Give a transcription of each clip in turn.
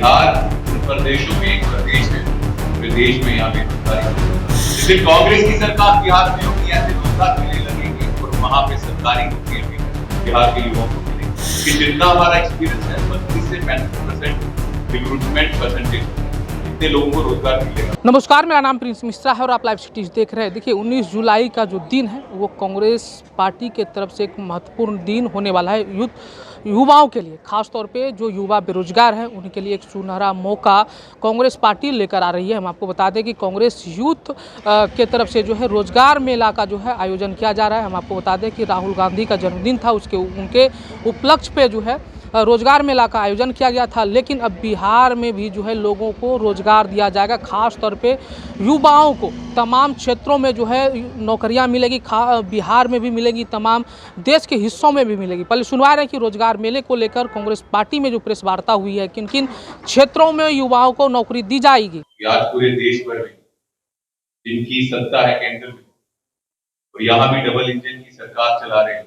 बिहार उन प्रदेशों में एक प्रदेश है, पूरे देश में यहाँ बेरोजगारी। जिस दिन कांग्रेस की सरकार बिहार में होगी, ऐसे रोजगार मिलने लगेंगे और वहां पे सरकारी नौकरियां भी बिहार के युवाओं को मिलेंगी। कि जितना हमारा एक्सपीरियंस है 32 से 35% रिक्रूटमेंट परसेंटेज, इतने लोगों को रोजगार मिलेगा। नमस्कार, मेरा नाम प्रिंस मिश्रा है और आप लाइव सिटीज देख रहे हैं। देखिए 19 जुलाई का जो दिन है वो कांग्रेस पार्टी के तरफ से एक महत्वपूर्ण दिन होने वाला है युवाओं के लिए। खास तौर पे जो युवा बेरोजगार हैं उनके लिए एक सुनहरा मौका कांग्रेस पार्टी लेकर आ रही है। हम आपको बता दें कि कांग्रेस यूथ के तरफ से जो है रोजगार मेला का जो है आयोजन किया जा रहा है। हम आपको बता दें कि राहुल गांधी का जन्मदिन था, उनके उपलक्ष्य पे जो है रोजगार मेला का आयोजन किया गया था। लेकिन अब बिहार में भी जो है लोगों को रोजगार दिया जाएगा, खास तौर पे युवाओं को तमाम क्षेत्रों में जो है नौकरियां मिलेगी। बिहार में भी मिलेगी, तमाम देश के हिस्सों में भी मिलेगी। पहले सुनवा रहे हैं कि रोजगार मेले को लेकर कांग्रेस पार्टी में जो प्रेस वार्ता हुई है, किन किन क्षेत्रों में युवाओं को नौकरी दी जाएगी। आज पूरे देश भर में जिनकी सत्ता है केंद्र में और यहाँ भी डबल इंजन की सरकार चला रहे हैं,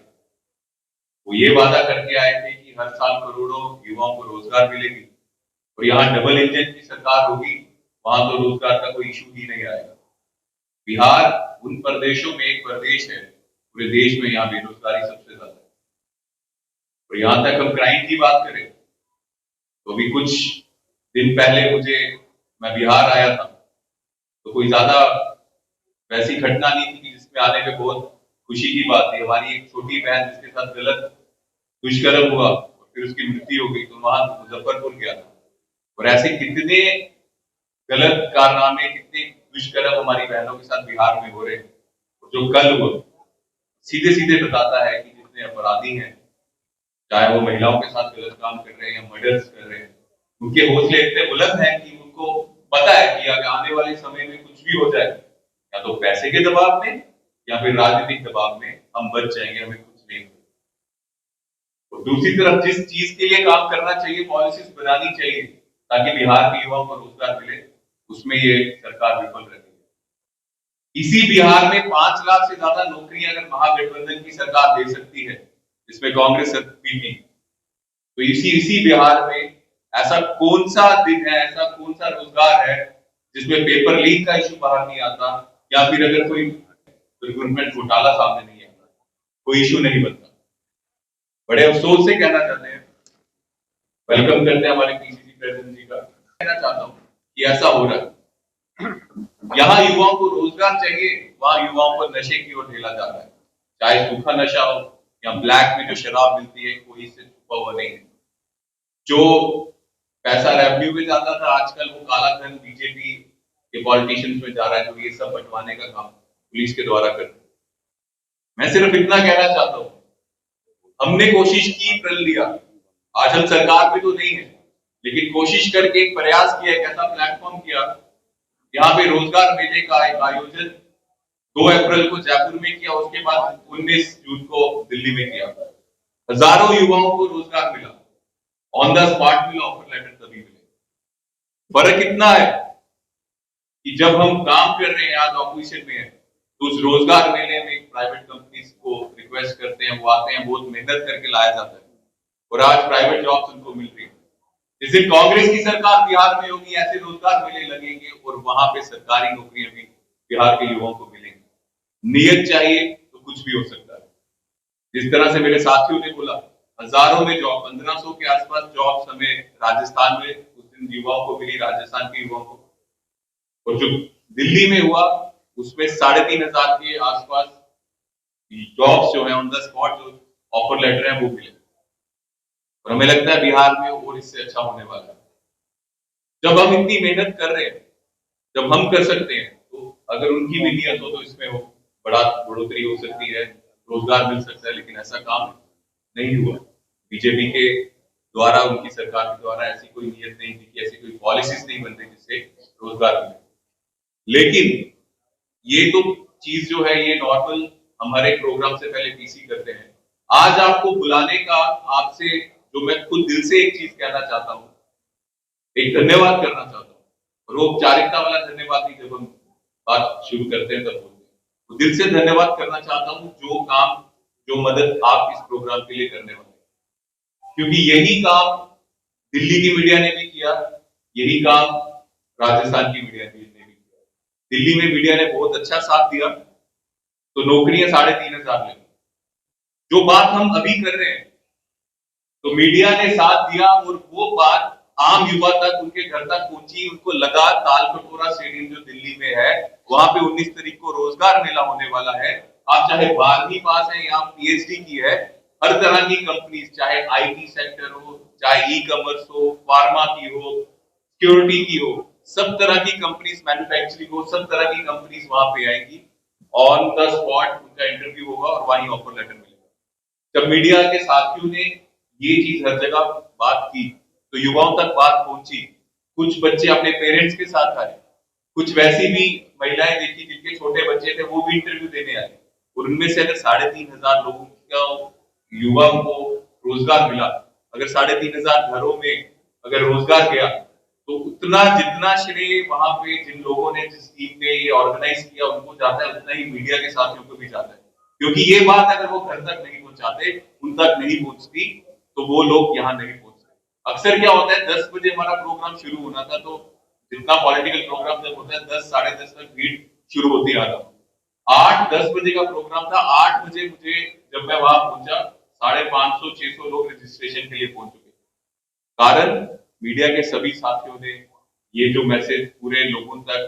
वो ये वादा करके आए थे कि हर साल करोड़ों युवाओं को रोजगार मिलेगी और यहाँ डबल इंजन की सरकार होगी, वहां तो रोजगार का कोई इशू ही नहीं आएगा। बिहार उन प्रदेशों में एक प्रदेश है, पूरे देश में यहाँ बेरोजगारी सबसे ज्यादा है। और यहाँ तक हम क्राइम की बात करें तो अभी कुछ दिन पहले मैं बिहार आया था, तो कोई ज्यादा वैसी घटना नहीं थी जिसमें आने में बहुत खुशी की बात थी। हमारी एक छोटी बहन जिसके साथ गलत दुष्कर्म हुआ और फिर उसकी मृत्यु हो गई, तो वहां मुजफ्फरपुर गया था। और ऐसे कितने गलत कारनामे, कितने दुष्कर्म हमारी बहनों के साथ बिहार में हो रहे हैं। जो कल हुआ सीधे सीधे बताता है कि जितने अपराधी हैं, चाहे वो महिलाओं के साथ गलत काम कर रहे हैं या मर्डर्स कर रहे हैं, उनके हौसले इतने बुलंद हैं कि उनको पता है कि अगर आने वाले समय में कुछ भी हो जाए, या तो पैसे के दबाव में या फिर राजनीतिक दबाव में हम बच जाएंगे, हमें कुछ नहीं होगा। और दूसरी तरफ जिस चीज के लिए काम करना चाहिए, पॉलिसीज बनानी चाहिए ताकि बिहार के युवाओं को रोजगार मिले, उसमें ये सरकार विफल रही है। इसी बिहार में 5 लाख से ज्यादा नौकरियां अगर महागठबंधन की सरकार दे सकती है, जिसमें कांग्रेस भी थी, तो इसी बिहार में ऐसा कौन सा दिन है, ऐसा कौन सा रोजगार है जिसमें पेपर लीक का इशू बाहर नहीं आता, या फिर अगर कोई रिक्रूटमेंट घोटाला सामने नहीं आता, कोई इशू नहीं बनता। बड़े अफसोस से कहना चाहते हैं, वेलकम करते हैं हमारे पीसीसी प्रेसिडेंट जी का, कहना चाहता हूं कि ऐसा हो रहा है। यहाँ युवाओं को रोजगार चाहिए, वहां युवाओं को नशे की ओर ढेला जा रहा है। चाहे सूखा नशा हो या ब्लैक में जो शराब मिलती है, कोई इससे छुपा हुआ नहीं है। जो पैसा रेवेन्यू में जाता था, आजकल वो काला धन बीजेपी के पॉलिटिशियंस में जा रहा है, जो ये सब बंटवाने का काम पुलिस के द्वारा करते हैं। मैं सिर्फ इतना कहना चाहता हूं, हमने कोशिश की, कर लिया। आज हम सरकार पे तो नहीं है, लेकिन कोशिश करके एक प्रयास किया, एक ऐसा प्लेटफॉर्म किया, यहाँ पे रोजगार मेले का एक आयोजन 2 अप्रैल को जयपुर में किया, उसके बाद 19 जून को दिल्ली में किया। हजारों युवाओं को रोजगार मिला, ऑन द स्पॉट मिला, ऑफर लेटर तभी मिले। फर्क इतना है कि जब हम काम कर रहे हैं, आज ऑपोजिशन में है, तो उस रोजगार मेले में प्राइवेट कंपनीज को रिक्वेस्ट करते हैं, वो आते हैं, बहुत मेहनत करके लाया जाता है और आज प्राइवेट जॉब्स उनको मिल रही है। जिस दिन कांग्रेस की सरकार बिहार में होगी, ऐसे रोजगार मेले लगेंगे और वहां पे सरकारी नौकरियां भी बिहार के युवाओं को मिलेंगी। नियत चाहिए तो कुछ भी हो सकता है। जिस तरह से मेरे साथियों ने बोला, हजारों में जॉब, 1500 के आसपास जॉब हमें राजस्थान में उस दिन युवाओं को मिली, राजस्थान के युवाओं को। और जो दिल्ली में हुआ उसमें 3500 के आसपास जॉब्स जो है ऑन द स्पॉट, जो ऑफर लेटर है वो मिले। और हमें लगता है बिहार में और इससे अच्छा होने वाला है। जब हम इतनी मेहनत कर रहे हैं, जब हम कर सकते हैं, तो अगर उनकी भी नियत हो तो इसमें हो बड़ा बढ़ोतरी हो सकती है, रोजगार मिल सकता है। लेकिन ऐसा काम नहीं हुआ। बीजेपी के द्वारा, उनकी सरकार के द्वारा ऐसी कोई नियत नहीं थी, ऐसी कोई पॉलिसीज नहीं बनती जिससे रोजगार मिले। लेकिन ये तो चीज जो है, ये नॉर्मल हम हर एक प्रोग्राम से पहले पीसी करते हैं। आज आपको बुलाने का, आपसे जो मैं खुद दिल से एक चीज कहना चाहता हूँ, एक धन्यवाद करना चाहता हूँ। और वो औपचारिकता वाला धन्यवाद ही जब हम बात शुरू करते हैं तब बोलते हैं, तो दिल से धन्यवाद करना चाहता हूँ जो काम, जो मदद आप इस प्रोग्राम के लिए करने वाले हैं। क्योंकि यही काम दिल्ली की मीडिया ने भी किया, यही काम राजस्थान की मीडिया ने भी किया। दिल्ली में मीडिया ने बहुत अच्छा साथ दिया, तो नौकरियां 3,500 लगी। जो बात हम अभी कर रहे हैं, तो मीडिया ने साथ दिया और वो बात आम युवा तक, उनके घर तक पहुंची। उनको लगा तालकटोरा स्टेडियम जो दिल्ली में है, वहां पे 19 तारीख को रोजगार मेला होने वाला है। आप चाहे 12वीं पास है या पीएचडी की है, हर तरह की कंपनीज, चाहे आईटी सेक्टर हो, चाहे ई कॉमर्स हो, फार्मा की हो, सिक्योरिटी की हो, सब तरह की कंपनीज, मैन्युफैक्चरिंग हो, सब तरह की कंपनीज वहां पे आएंगी। ऑन द स्पॉट उनका इंटरव्यू होगा और वहीं ऑफर लेटर मिलेगा। जब मीडिया के साथियों ने ये चीज हर जगह बात की, तो युवाओं तक बात पहुंची। कुछ बच्चे अपने पेरेंट्स के साथ आए, कुछ वैसी भी महिलाएं देखी जिनके छोटे बच्चे थे, वो भी इंटरव्यू देने आए। और उनमें से अगर 3,500 लोगों का, युवाओं को रोजगार मिला, अगर 3,500 घरों में अगर रोजगार गया, तो उतना जितना श्रेय वहां पे जिन लोगों ने, जिस टीम ने ये ऑर्गेनाइज किया, उनको जाता है, उतना ही मीडिया के साथियों को भी जाता है। क्योंकि ये बात अगर वो घर तक नहीं पहुंचाते, उन तक नहीं पहुंचती, तो वो लोग यहाँ नहीं पहुंचते। अक्सर क्या होता है, 10 बजे हमारा प्रोग्राम शुरू होना था, तो जितना पॉलिटिकल प्रोग्राम जब होता है 10 साढ़े 10 तक भीड़ शुरू होती आता। 8-10 बजे का प्रोग्राम था, 8 बजे मुझे जब मैं वहां पहुंचा, 550-600 लोग रजिस्ट्रेशन के लिए पहुंच चुके। कारण मीडिया के सभी साथियों ने ये जो मैसेज पूरे लोगों तक,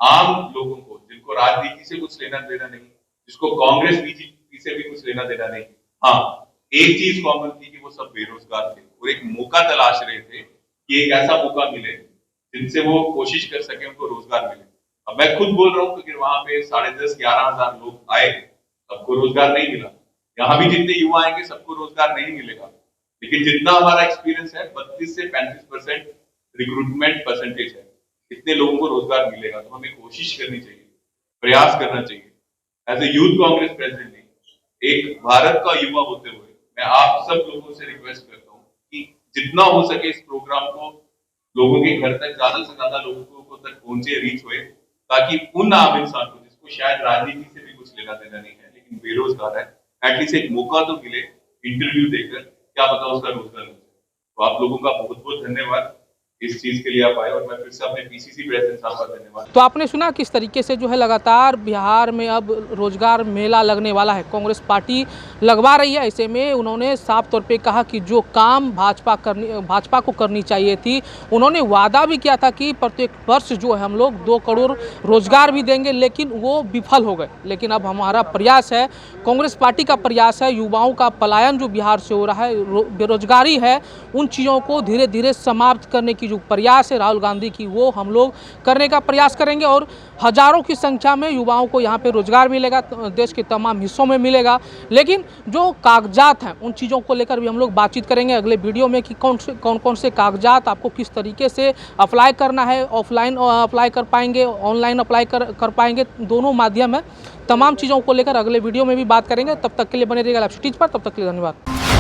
आम लोगों को, जिनको राजनीति से कुछ लेना देना नहीं, जिसको कांग्रेस बीजेपी से भी कुछ लेना देना नहीं, हाँ, एक चीज कॉमन थी कि वो सब बेरोजगार थे और एक मौका तलाश रहे थे कि एक ऐसा मौका मिले जिनसे वो कोशिश कर सके उनको रोजगार मिले। अब मैं खुद बोल रहा हूँ कि वहां पे 10,500-11,000 लोग आए, सबको रोजगार नहीं मिला। यहाँ भी जितने युवा आएंगे सबको रोजगार नहीं मिलेगा, लेकिन जितना हमारा एक्सपीरियंस है, 32 से 35% रिक्रूटमेंट परसेंटेज है, इतने लोगों को रोजगार मिलेगा। तो हमें कोशिश करनी चाहिए, प्रयास करना चाहिए। As a youth Congress president, एक भारत का युवा होते हुए मैं आप सब लोगों से रिक्वेस्ट करता हूँ कि जितना हो सके इस प्रोग्राम को लोगों के घर तक, ज्यादा से ज्यादा लोगों को तक पहुंचे, रीच हुए, ताकि उन आम इंसान को, जिसको शायद राजनीति से भी कुछ लेना देना नहीं है, लेकिन बेरोजगार है, एटलीस्ट एक मौका तो मिले इंटरव्यू देकर, क्या पता उसका रोजगार हो जाए। तो आप लोगों का बहुत बहुत धन्यवाद इस चीज के लिए आप आए, और मैं फिर से अपने पीसीसी प्रेसिडेंट साहब का धन्यवाद। तो आपने सुना किस तरीके से जो है लगातार बिहार में अब रोजगार मेला लगने वाला है, कांग्रेस पार्टी लगवा रही है। ऐसे में उन्होंने साफ तौर पे कहा कि जो काम भाजपा को करनी चाहिए थी, उन्होंने वादा भी किया था कि प्रत्येक वर्ष जो है हम लोग 2 करोड़ रोजगार भी देंगे, लेकिन वो विफल हो गए। लेकिन अब हमारा प्रयास है, कांग्रेस पार्टी का प्रयास है, युवाओं का पलायन जो बिहार से हो रहा है, बेरोजगारी है, उन चीज़ों को धीरे धीरे समाप्त करने की जो प्रयास है राहुल गांधी की, वो हम लोग करने का प्रयास करेंगे। और हजारों की संख्या में युवाओं को यहाँ पे रोजगार मिलेगा, देश के तमाम हिस्सों में मिलेगा। लेकिन जो कागजात हैं, उन चीज़ों को लेकर भी हम लोग बातचीत करेंगे अगले वीडियो में कि कौन से कागजात आपको किस तरीके से अप्लाई करना है, ऑफलाइन अप्लाई कर पाएंगे, ऑनलाइन अप्लाई कर पाएंगे, दोनों माध्यम है। तमाम चीज़ों को लेकर अगले वीडियो में भी बात करेंगे। तब तक के लिए बने रहिएगा लाइव सिटीज पर। तब तक के लिए धन्यवाद।